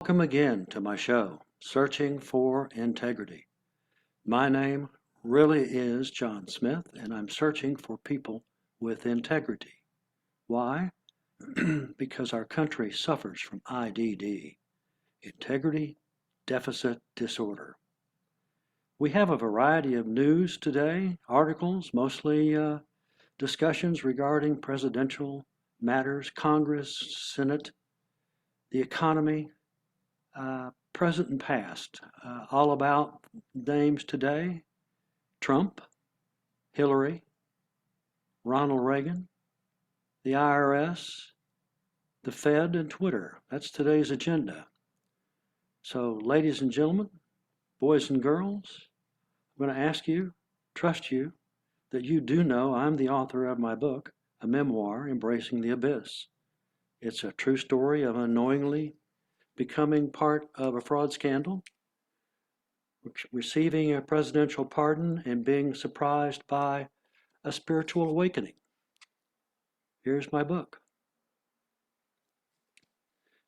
Welcome again to my show, Searching for Integrity. My name really is John Smith, and I'm searching for people with integrity. Why? Because our country suffers from IDD, Integrity Deficit Disorder. We have a variety of news today, articles, mostly discussions regarding presidential matters, Congress, Senate, the economy, present and past, all about names today: Trump, Hillary, Ronald Reagan, the IRS, the Fed, and Twitter. That's today's agenda. So, ladies and gentlemen, boys and girls, I'm going to ask you, trust you, that you do know I'm the author of my book, a memoir, Embracing the Abyss. It's a true story of unknowingly becoming part of a fraud scandal, receiving a presidential pardon, and being surprised by a spiritual awakening. Here's my book.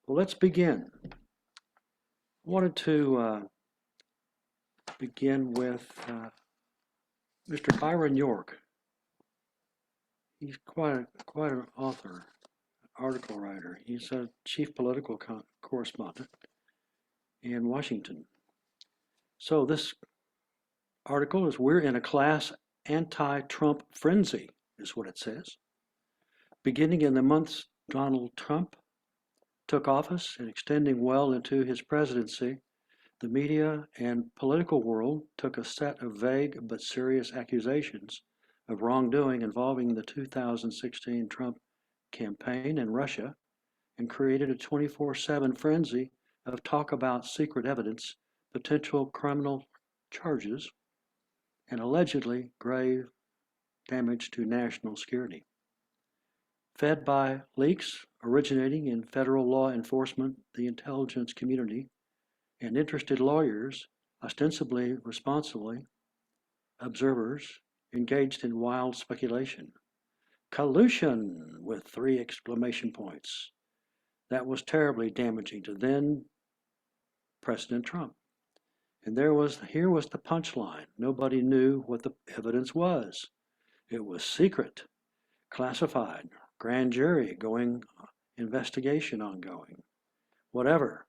Well, let's begin. I wanted to begin with Mr. Byron York. He's quite an author, article writer. He's a chief political correspondent in Washington. So this article is "We're in a class anti-Trump frenzy," is what it says. Beginning in the months Donald Trump took office and extending well into his presidency, the media and political world took a set of vague but serious accusations of wrongdoing involving the 2016 Trump campaign and Russia, and created a 24/7 frenzy of talk about secret evidence, potential criminal charges, and allegedly grave damage to national security. Fed by leaks originating in federal law enforcement, the intelligence community, and interested lawyers, ostensibly responsibly, observers engaged in wild speculation. Collusion with 3 exclamation points. That was terribly damaging to then President Trump. And here was the punchline. Nobody knew what the evidence was. It was secret, classified, grand jury going, investigation ongoing, whatever.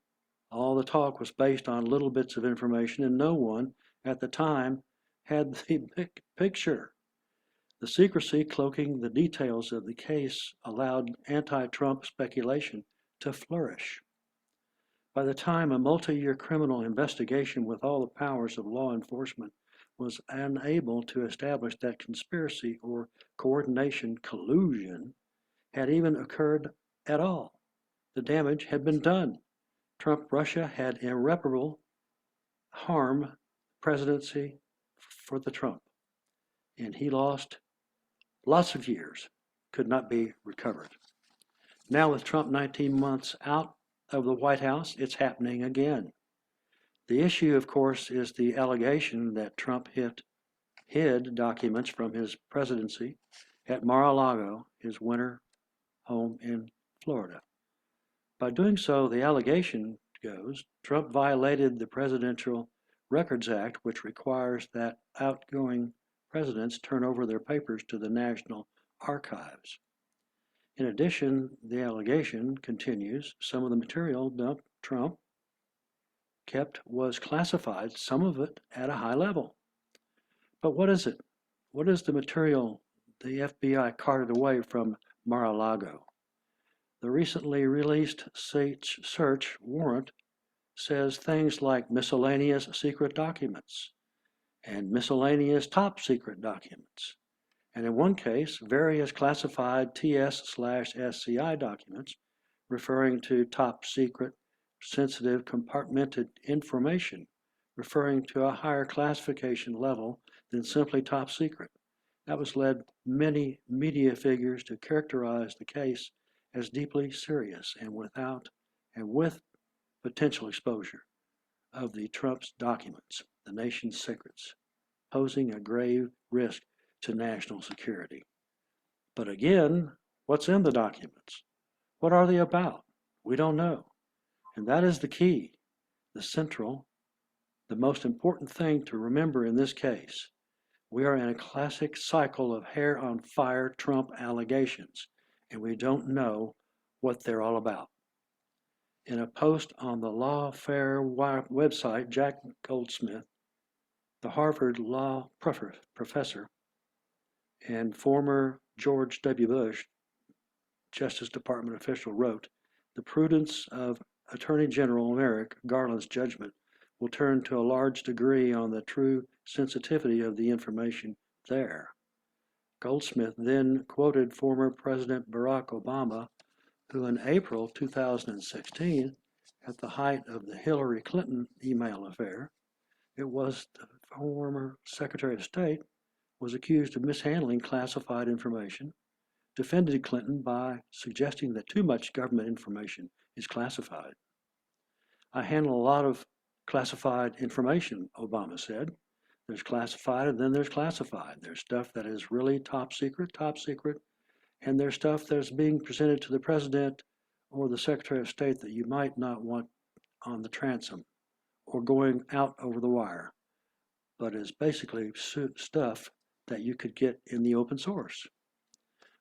All the talk was based on little bits of information, and no one at the time had the big picture. The secrecy cloaking the details of the case allowed anti-Trump speculation to flourish. By the time a multi-year criminal investigation with all the powers of law enforcement was unable to establish that conspiracy or coordination, collusion, had even occurred at all, the damage had been done. Russia had irreparable harm presidency for the Trump, and he lost lots of years, could not be recovered. Now with Trump 19 months out of the White House, it's happening again. The issue, of course, is the allegation that Trump hid documents from his presidency at Mar-a-Lago, his winter home in Florida. By doing so, the allegation goes, Trump violated the Presidential Records Act, which requires that outgoing presidents turn over their papers to the National Archives. In addition, the allegation continues, some of the material Trump kept was classified, some of it at a high level. But what is it? What is the material the FBI carted away from Mar-a-Lago? The recently released search warrant says things like miscellaneous secret documents and miscellaneous top secret documents, and in one case, various classified TS/SCI documents referring to top secret, sensitive, compartmented information, referring to a higher classification level than simply top secret. That was led many media figures to characterize the case as deeply serious and with potential exposure of the Trump's documents, the nation's secrets, posing a grave risk to national security. But again, what's in the documents? What are they about? We don't know. And that is the key, the central, the most important thing to remember in this case. We are in a classic cycle of hair on fire Trump allegations, and we don't know what they're all about. In a post on the Lawfare website, Jack Goldsmith, the Harvard law professor and former George W. Bush Justice Department official, wrote, "The prudence of Attorney General Merrick Garland's judgment will turn to a large degree on the true sensitivity of the information there." Goldsmith then quoted former President Barack Obama, who in April 2016, at the height of the Hillary Clinton email affair, it was the former Secretary of State was accused of mishandling classified information, defended Clinton by suggesting that too much government information is classified. "I handle a lot of classified information," Obama said. "There's classified and then there's classified. There's stuff that is really top secret, and there's stuff that's being presented to the president or the Secretary of State that you might not want on the transom or going out over the wire, but is basically stuff that you could get in the open source."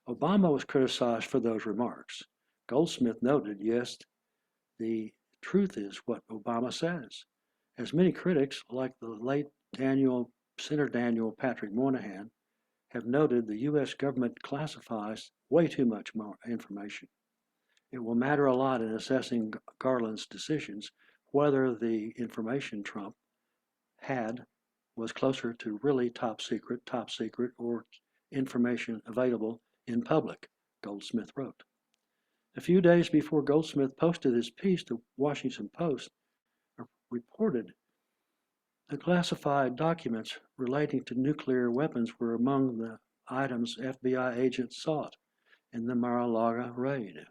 Obama was criticized for those remarks. Goldsmith noted, yes, the truth is what Obama says. As many critics, like the late Senator Daniel Patrick Moynihan, have noted, the U.S. government classifies way too much more information. It will matter a lot in assessing Garland's decisions whether the information Trump had was closer to really top secret, or information available in public, Goldsmith wrote. A few days before Goldsmith posted his piece, the Washington Post reported the classified documents relating to nuclear weapons were among the items FBI agents sought in the Mar-a-Lago raid.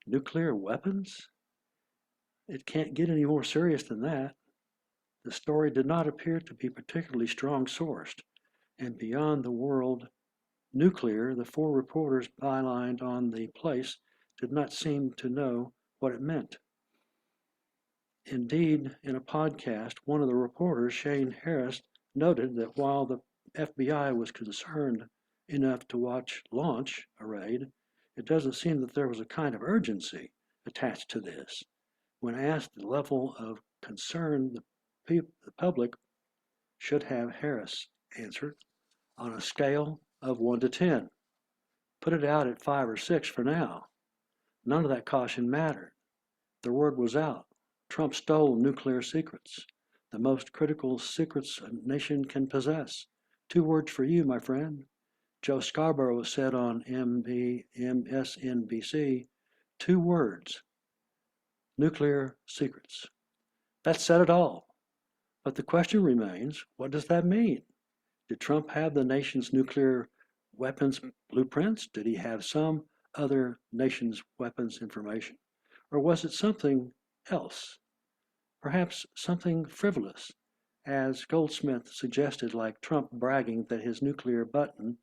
Nuclear weapons? It can't get any more serious than that. The story did not appear to be particularly strong sourced, and beyond the world nuclear, the four reporters bylined on the place did not seem to know what it meant. Indeed, in a podcast, one of the reporters, Shane Harris, noted that while the FBI was concerned enough to launch a raid, it doesn't seem that there was a kind of urgency attached to this. When asked the level of concern the public should have, Harris answered, "On a scale of 1 to 10. Put it out at 5 or 6 for now." None of that caution mattered. The word was out. Trump stole nuclear secrets, the most critical secrets a nation can possess. 2 words for you, my friend. Joe Scarborough said on MSNBC, 2 words, nuclear secrets. That said it all. But the question remains, what does that mean? Did Trump have the nation's nuclear weapons blueprints? Did he have some other nation's weapons information? Or was it something else? Perhaps something frivolous, as Goldsmith suggested, like Trump bragging that his nuclear button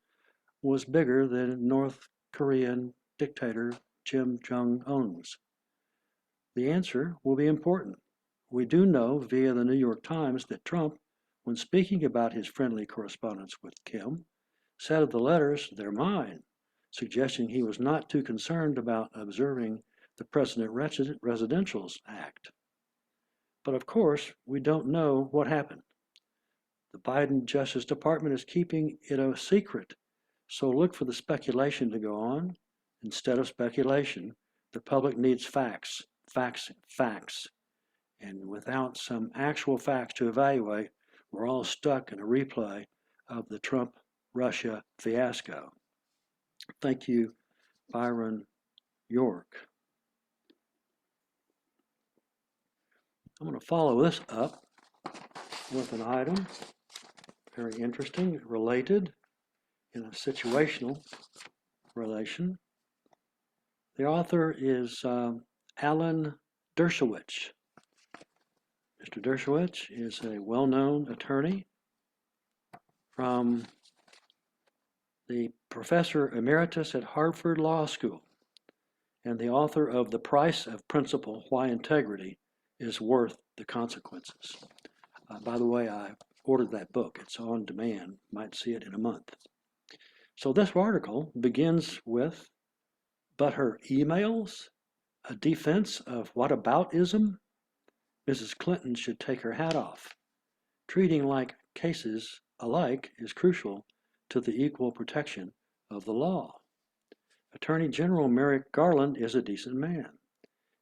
was bigger than North Korean dictator Kim Jong-un's. The answer will be important. We do know via the New York Times that Trump, when speaking about his friendly correspondence with Kim, said of the letters, "They're mine," suggesting he was not too concerned about observing the President Residentials Act. But of course, we don't know what happened. The Biden Justice Department is keeping it a secret, so look for the speculation to go on. Instead of speculation, the public needs facts. And without some actual facts to evaluate, we're all stuck in a replay of the Trump-Russia fiasco. Thank you, Byron York. I'm going to follow this up with an item, very interesting, related in a situational relation. The author is Alan Dershowitz. Mr. Dershowitz is a well-known attorney from the professor emeritus at Harvard Law School. and the author of The Price of Principle, Why Integrity is Worth the Consequences. By the way, I ordered that book. It's on demand. Might see it in a month. So this article begins with, but her emails? A defense of whataboutism? Mrs. Clinton should take her hat off. Treating like cases alike is crucial to the equal protection of the law. Attorney General Merrick Garland is a decent man,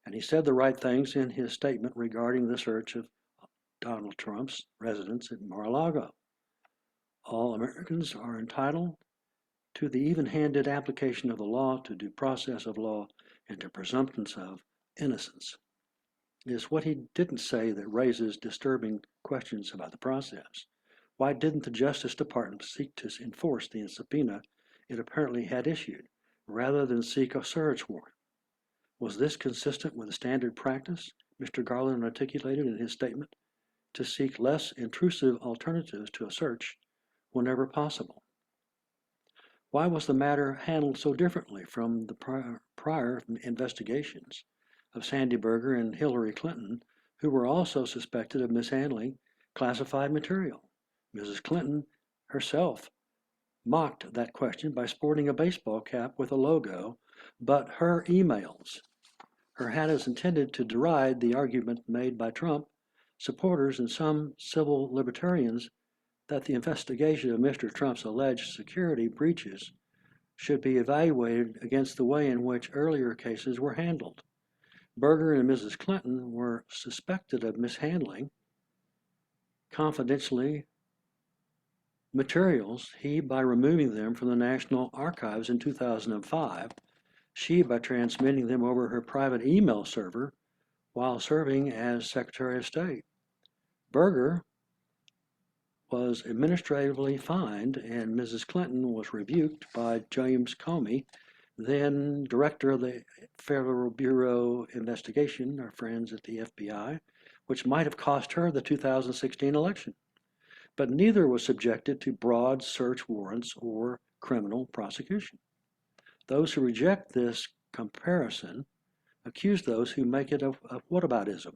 and he said the right things in his statement regarding the search of Donald Trump's residence at Mar-a-Lago. All Americans are entitled to the even-handed application of the law, to due process of law, and to presumptions of innocence. It is what he didn't say that raises disturbing questions about the process. Why didn't the Justice Department seek to enforce the subpoena it apparently had issued, rather than seek a search warrant? Was this consistent with the standard practice Mr. Garland articulated in his statement, to seek less intrusive alternatives to a search whenever possible? Why was the matter handled so differently from the prior investigations of Sandy Berger and Hillary Clinton, who were also suspected of mishandling classified material? Mrs. Clinton herself mocked that question by sporting a baseball cap with a logo, but her emails. Her hat is intended to deride the argument made by Trump supporters and some civil libertarians that the investigation of Mr. Trump's alleged security breaches should be evaluated against the way in which earlier cases were handled. Berger and Mrs. Clinton were suspected of mishandling confidentially materials, he by removing them from the National Archives in 2005, she by transmitting them over her private email server while serving as Secretary of State. Berger was administratively fined, and Mrs. Clinton was rebuked by James Comey, then director of the Federal Bureau of Investigation, our friends at the FBI, which might have cost her the 2016 election. But neither was subjected to broad search warrants or criminal prosecution. Those who reject this comparison accuse those who make it of whataboutism,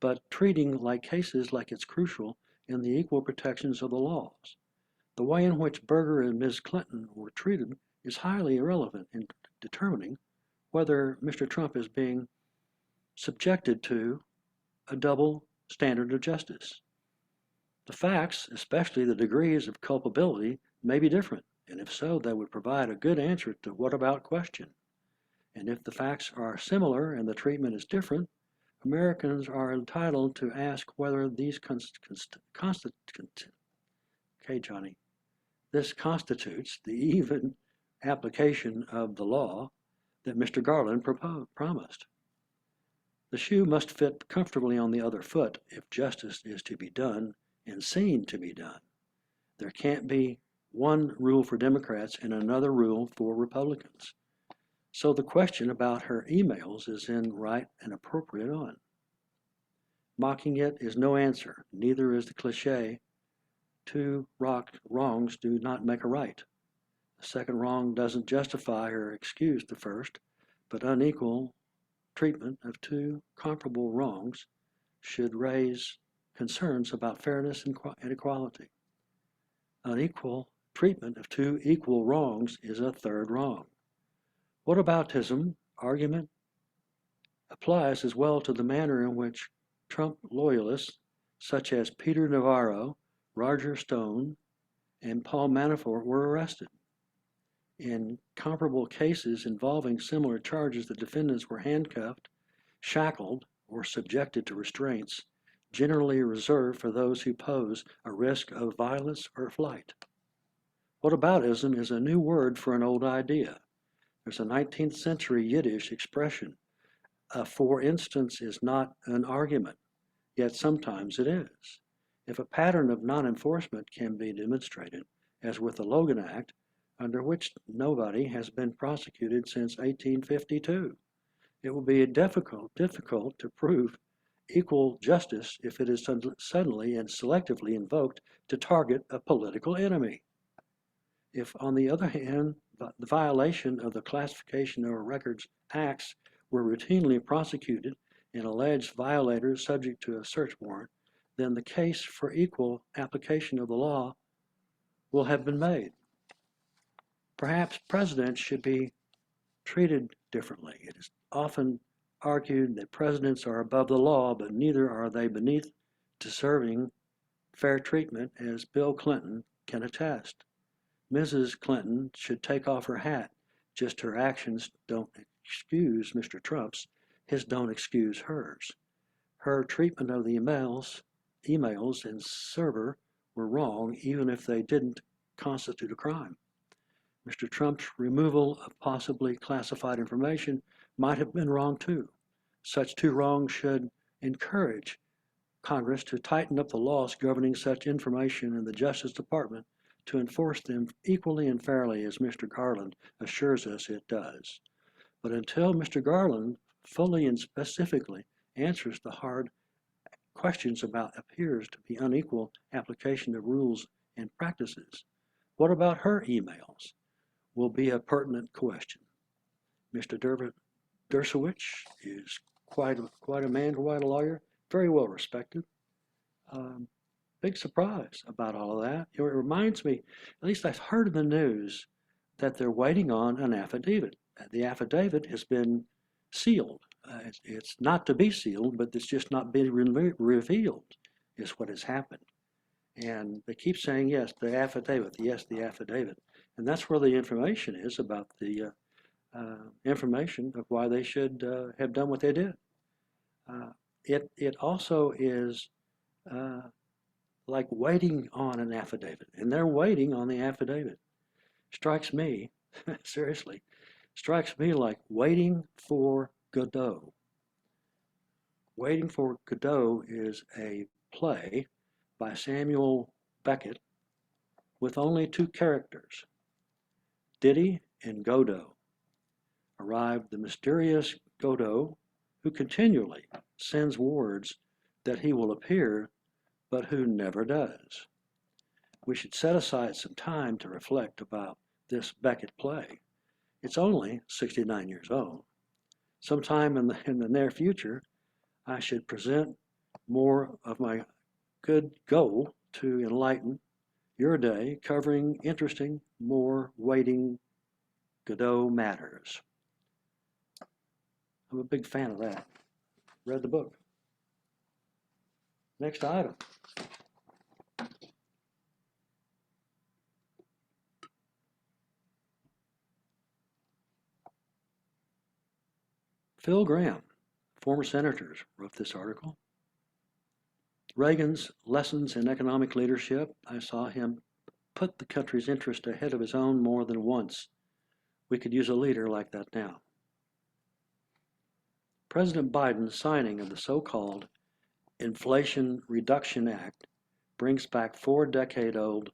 but treating like cases like it's crucial in the equal protections of the laws. The way in which Berger and Ms. Clinton were treated is highly irrelevant in determining whether Mr. Trump is being subjected to a double standard of justice. The facts, especially the degrees of culpability, may be different, and if so, they would provide a good answer to what about question. And if the facts are similar and the treatment is different, Americans are entitled to ask whether these this constitutes the even application of the law that Mr. Garland promised. The shoe must fit comfortably on the other foot if justice is to be done and seen to be done. There can't be one rule for Democrats and another rule for Republicans. So the question about her emails is in right and appropriate on. Mocking it is no answer. Neither is the cliche, two wrongs do not make a right. The second wrong doesn't justify or excuse the first, but unequal treatment of two comparable wrongs should raise concerns about fairness and equality. Unequal treatment of two equal wrongs is a third wrong. Whataboutism argument applies as well to the manner in which Trump loyalists such as Peter Navarro, Roger Stone, and Paul Manafort were arrested. In comparable cases involving similar charges, the defendants were handcuffed, shackled, or subjected to restraints, generally reserved for those who pose a risk of violence or flight. Whataboutism is a new word for an old idea. There's a 19th century Yiddish expression, for instance is not an argument, yet sometimes it is. If a pattern of non-enforcement can be demonstrated, as with the Logan Act, under which nobody has been prosecuted since 1852, it will be difficult to prove equal justice if it is suddenly and selectively invoked to target a political enemy. If, on the other hand, the violation of the Classification of Records Acts were routinely prosecuted and alleged violators subject to a search warrant, then the case for equal application of the law will have been made. Perhaps presidents should be treated differently. It is often argued that presidents are above the law, but neither are they beneath deserving fair treatment, as Bill Clinton can attest. Mrs. Clinton should take off her hat. Just her actions don't excuse Mr. Trump's. His don't excuse hers. Her treatment of the emails and server were wrong, even if they didn't constitute a crime. Mr. Trump's removal of possibly classified information might have been wrong too. Such two wrongs should encourage Congress to tighten up the laws governing such information in the Justice Department to enforce them equally and fairly as Mr. Garland assures us it does. But until Mr. Garland fully and specifically answers the hard questions about appears to be unequal application of rules and practices, what about her emails? Will be a pertinent question. Mr. Dershowitz is quite a man, quite a lawyer, very well respected. Big surprise about all of that. It reminds me, at least I've heard in the news, that they're waiting on an affidavit. The affidavit has been sealed. It's not to be sealed, but it's just not been revealed, is what has happened. And they keep saying, yes, the affidavit, yes, the affidavit. And that's where the information is about the information of why they should have done what they did. It also is like waiting on an affidavit, and they're waiting on the affidavit. Strikes me, seriously, strikes me like waiting for Godot. Waiting for Godot is a play by Samuel Beckett with only two characters, Diddy and Godot. Arrived the mysterious Godot, who continually sends words that he will appear, but who never does. We should set aside some time to reflect about this Beckett play. It's only 69 years old. Sometime in the near future, I should present more of my good goal to enlighten your day, covering interesting, more waiting Godot matters. I'm a big fan of that. Read the book. Next item. Phil Gramm, former senator, wrote this article. Reagan's lessons in economic leadership. I saw him put the country's interest ahead of his own more than once. We could use a leader like that now. President Biden's signing of the so-called Inflation Reduction Act brings back 4-decade-old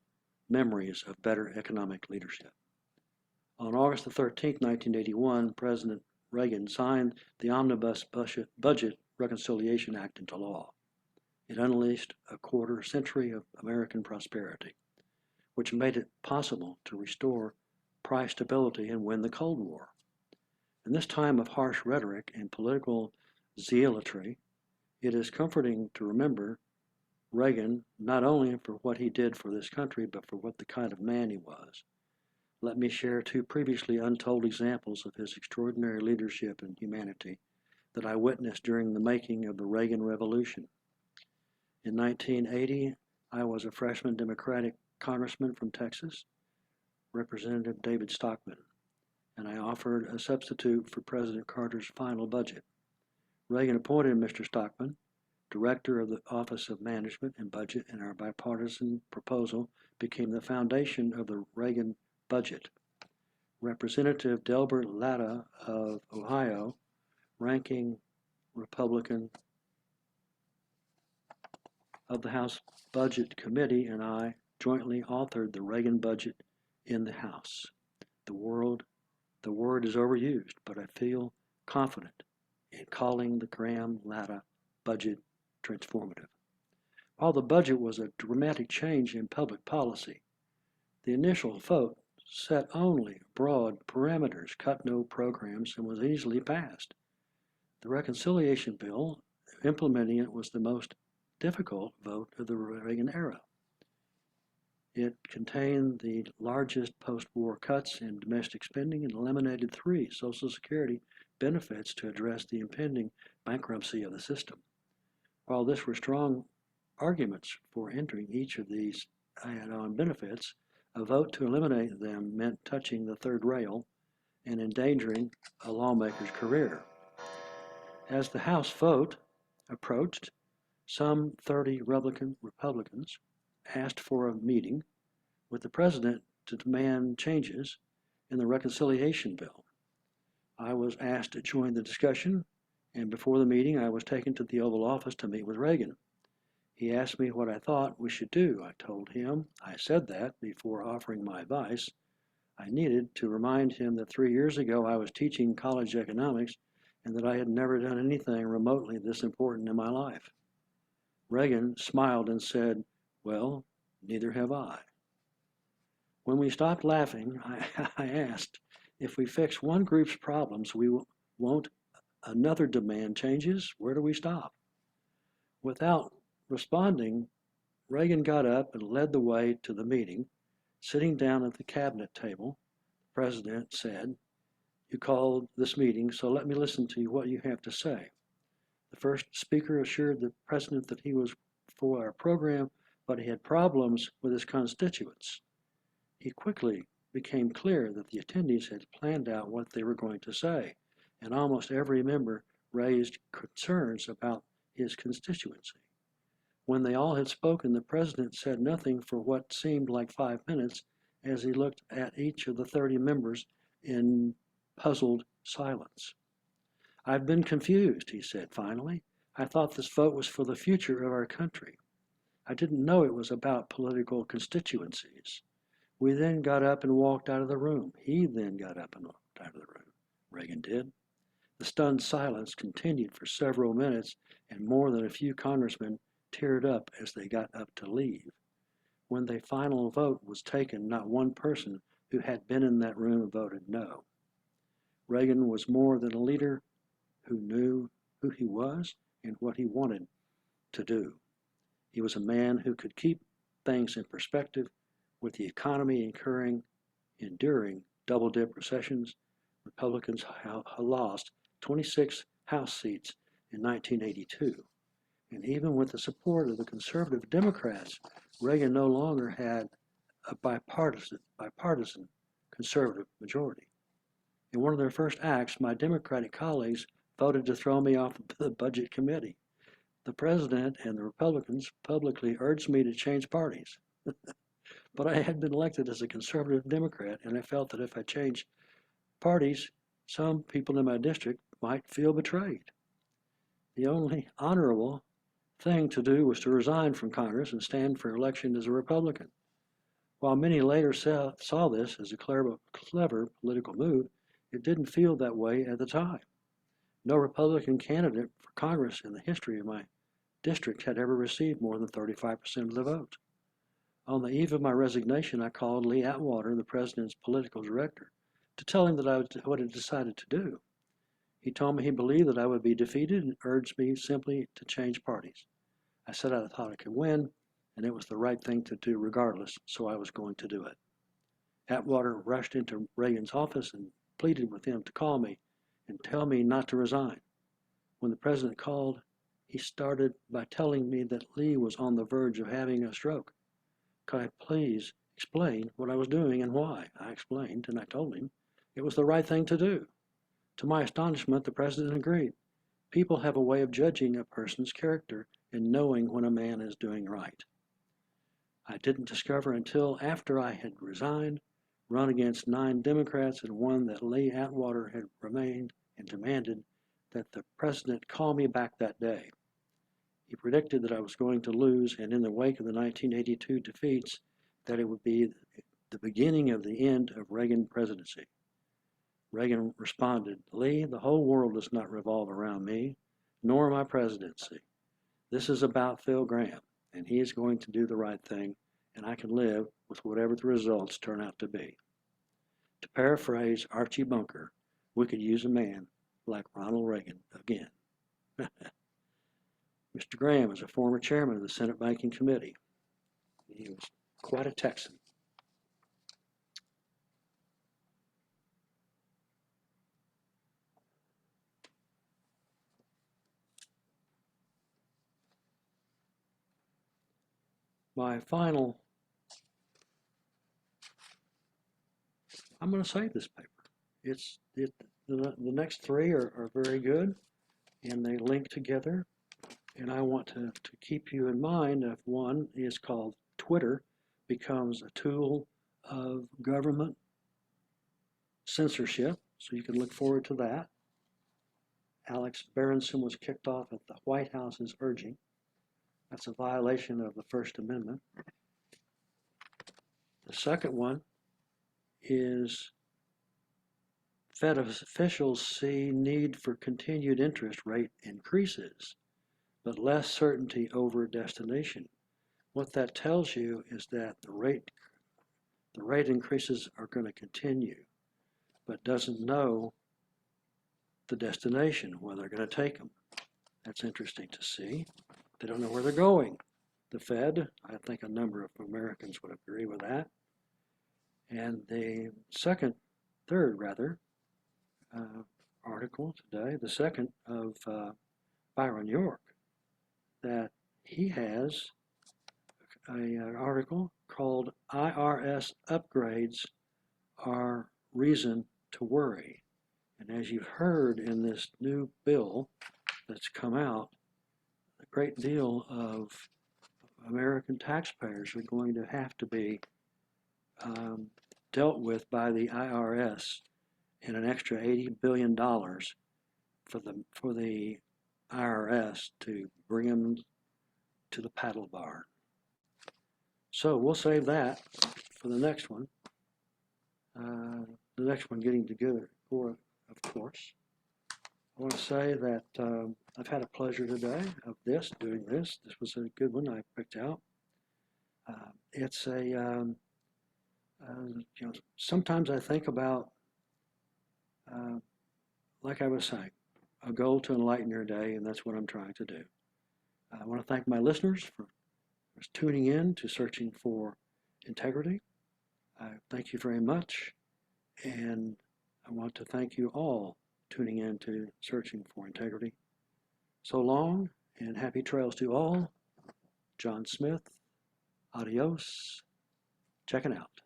memories of better economic leadership. On August 13, 1981, President Reagan signed the Omnibus Budget Reconciliation Act into law. It unleashed a quarter century of American prosperity, which made it possible to restore price stability and win the Cold War. In this time of harsh rhetoric and political zealotry, it is comforting to remember Reagan not only for what he did for this country, but for what the kind of man he was. Let me share two previously untold examples of his extraordinary leadership and humanity that I witnessed during the making of the Reagan Revolution. In 1980, I was a freshman Democratic congressman from Texas, Representative David Stockman, and I offered a substitute for President Carter's final budget. Reagan appointed Mr. Stockman director of the Office of Management and Budget, and our bipartisan proposal became the foundation of the Reagan budget. Representative Delbert Latta of Ohio, ranking Republican of the House Budget Committee, and I jointly authored the Reagan budget in the House. The word is overused, but I feel confident in calling the Graham-Latta budget transformative. While the budget was a dramatic change in public policy, the initial vote set only broad parameters, cut no programs, and was easily passed. The reconciliation bill, implementing it was the most difficult vote of the Reagan era. It contained the largest post-war cuts in domestic spending and eliminated 3 Social Security benefits to address the impending bankruptcy of the system. While there were strong arguments for entering each of these add-on benefits, a vote to eliminate them meant touching the third rail and endangering a lawmaker's career. As the House vote approached, some 30 Republicans asked for a meeting with the president to demand changes in the reconciliation bill. I was asked to join the discussion, and before the meeting, I was taken to the Oval Office to meet with Reagan. He asked me what I thought we should do. I told him I said that before offering my advice. I needed to remind him that 3 years ago I was teaching college economics and that I had never done anything remotely this important in my life. Reagan smiled and said, "Well, neither have I." When we stopped laughing, I asked, "If we fix one group's problems, won't another demand changes? Where do we stop?" Without responding, Reagan got up and led the way to the meeting. Sitting down at the cabinet table, the president said, "You called this meeting, so let me listen to what you have to say." The first speaker assured the president that he was for our program, but he had problems with his constituents. It quickly became clear that the attendees had planned out what they were going to say, and almost every member raised concerns about his constituency. When they all had spoken, the president said nothing for what seemed like 5 minutes as he looked at each of the 30 members in puzzled silence. "I've been confused," he said finally. "I thought this vote was for the future of our country. I didn't know it was about political constituencies." We then got up and walked out of the room. He then got up and walked out of the room. Reagan did. The stunned silence continued for several minutes, and more than a few congressmen teared up as they got up to leave. When the final vote was taken, not one person who had been in that room voted no. Reagan was more than a leader who knew who he was and what he wanted to do. He was a man who could keep things in perspective. With the economy enduring double-dip recessions, Republicans lost 26 House seats in 1982. And even with the support of the conservative Democrats, Reagan no longer had a bipartisan conservative majority. In one of their first acts, my Democratic colleagues voted to throw me off the Budget Committee. The president and the Republicans publicly urged me to change parties. But I had been elected as a conservative Democrat, and I felt that if I changed parties, some people in my district might feel betrayed. The only honorable thing to do was to resign from Congress and stand for election as a Republican. While many later saw this as a clever political move, it didn't feel that way at the time. No Republican candidate for Congress in the history of my district had ever received more than 35% of the vote. On the eve of my resignation, I called Lee Atwater, the president's political director, to tell him that what I had decided to do. He told me he believed that I would be defeated and urged me simply to change parties. I said I thought I could win, and it was the right thing to do regardless, so I was going to do it. Atwater rushed into Reagan's office and pleaded with him to call me and tell me not to resign. When the president called, he started by telling me that Lee was on the verge of having a stroke. "Could I please explain what I was doing and why?" I explained, and I told him it was the right thing to do. To my astonishment, the president agreed. People have a way of judging a person's character and knowing when a man is doing right. I didn't discover until after I had resigned, run against 9 Democrats, and won that Lee Atwater had remained and demanded that the president call me back that day. He predicted that I was going to lose, and in the wake of the 1982 defeats, that it would be the beginning of the end of Reagan presidency. Reagan responded, "Lee, the whole world does not revolve around me, nor my presidency. This is about Phil Gramm, and he is going to do the right thing, and I can live with whatever the results turn out to be." To paraphrase Archie Bunker, we could use a man like Ronald Reagan again. Mr. Graham is a former chairman of the Senate Banking Committee. He was quite a Texan. My final, I'm going to save this paper. The next three are very good, and they link together. And I want to keep you in mind if one is called Twitter becomes a tool of government censorship, so you can look forward to that. Alex Berenson was kicked off at the White House's urging. That's a violation of the First Amendment. The second one is Fed officials see need for continued interest rate increases, but less certainty over destination. What that tells you is that the rate increases are going to continue, but doesn't know the destination, where they're going to take them. That's interesting to see. They don't know where they're going. The Fed, I think a number of Americans would agree with that. And the third article today, the second of Byron York, that he has an article called IRS Upgrades Are Reason to Worry. And as you've heard in this new bill that's come out, a great deal of American taxpayers are going to have to be dealt with by the IRS, and an extra $80 billion for the IRS to bring them to the paddle bar. So we'll save that for the next one. The next one getting together, of course. I want to say that I've had a pleasure today of doing this. This was a good one I picked out. It's a, sometimes I think about, like I was saying, a goal to enlighten your day, and that's what I'm trying to do. I want to thank my listeners for tuning in to Searching for Integrity. I thank you very much, and I want to thank you all tuning in to Searching for Integrity. So long, and happy trails to all. John Smith, adios, checking out.